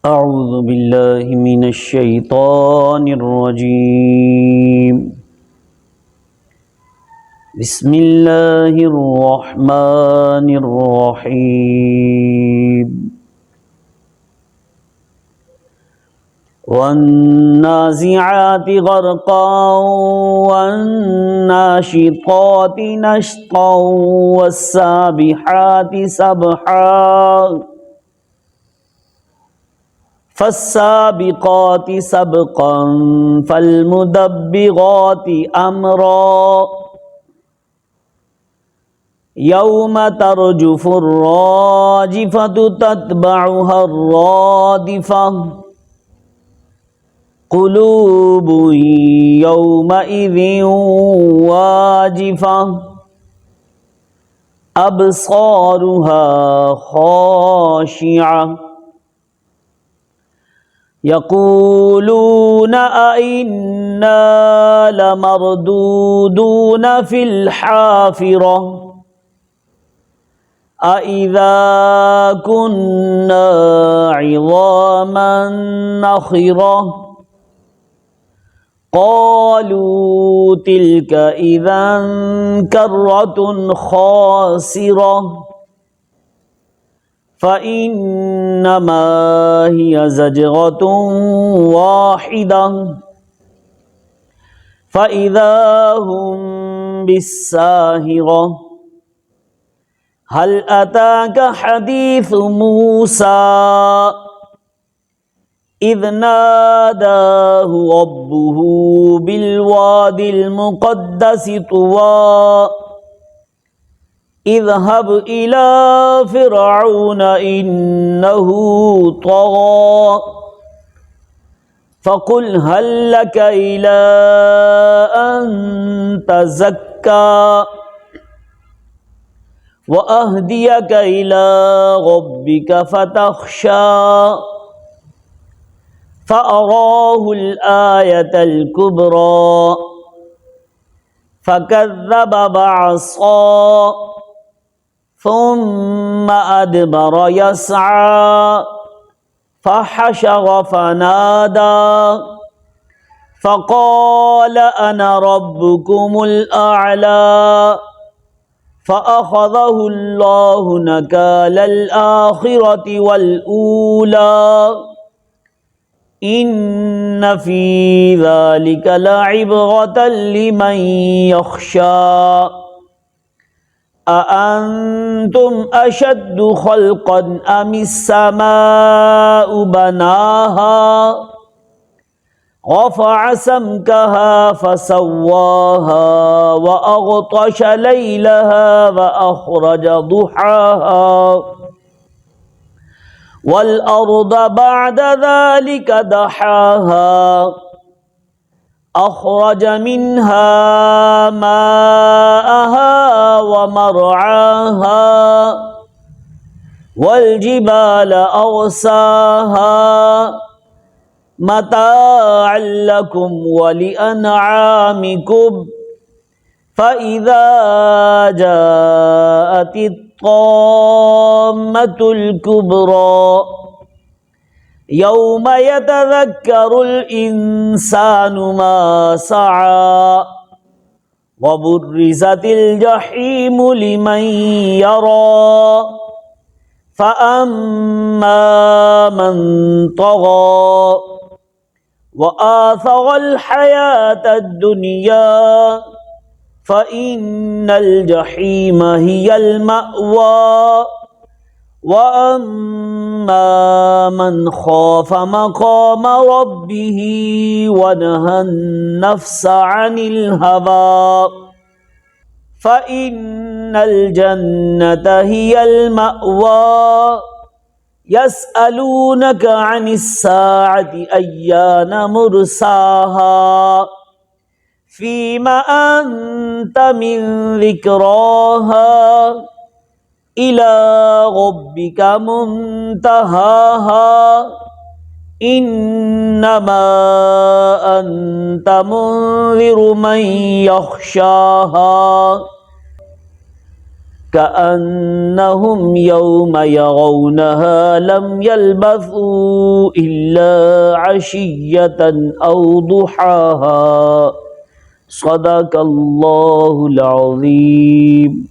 أعوذ بالله من الشيطان الرجيم. بسم الله الرحمن الرحيم. والنازعات غرقا والناشطات نشطا والسابحات سبحا فالسابقات سبقا فالمدبرات أمرا يوم ترجف الراجفة تتبعها الرادفة قلوب يومئذ واجفة أبصارها خاشعة يقولون أئنا لمردودون في الحافرة أئذا كنا عظاما نخرة قالوا تلك إذا كرة خاسرة فإنما هي زجرة واحدة فإذا هم بالساهرة هل أتاك حديث موسى إذ ناداه ربه بالوادي المقدس طوى اذهب إلى فرعون إنه طغى فقل هل لك إلى أن تزكى وأهديك إلى ربك فتخشى فأراه الآية الكبرى فكذب بعصا ثم أدبر يسعى فحشر فنادى فقال أنا ربكم الأعلى فأخذه الله نكال الآخرة والأولى إن في ذلك لعبرة لمن يخشى أأنتم أشد خلقا أم السماء بناها رفع سمكها فسواها وأغطش ليلها وأخرج ضحاها والأرض بعد ذلك دحاها أخرج منها ماءها ومرعاها والجبال أرساها متاعا لكم ولأنعامكم فإذا جاءت الطامة الكبرى يوم يتذكر الإنسان ما سعى وبرزت الجحيم لمن يرى فأما من طغى وآثر الحياة الدنيا فإن الجحيم هي المأوى وأما من خاف مقام ربه ونهى النفس عن الهوى فإن الجنة هي المأوى يسألونك عن الساعة أيان مرساها فيما أنت من ذكراها إلى ربك منتهاها إنما أنت منذر من يخشاها كأنهم يوم يرونها لم يلبثوا إلا عشية أو ضحاها صدق الله العظيم.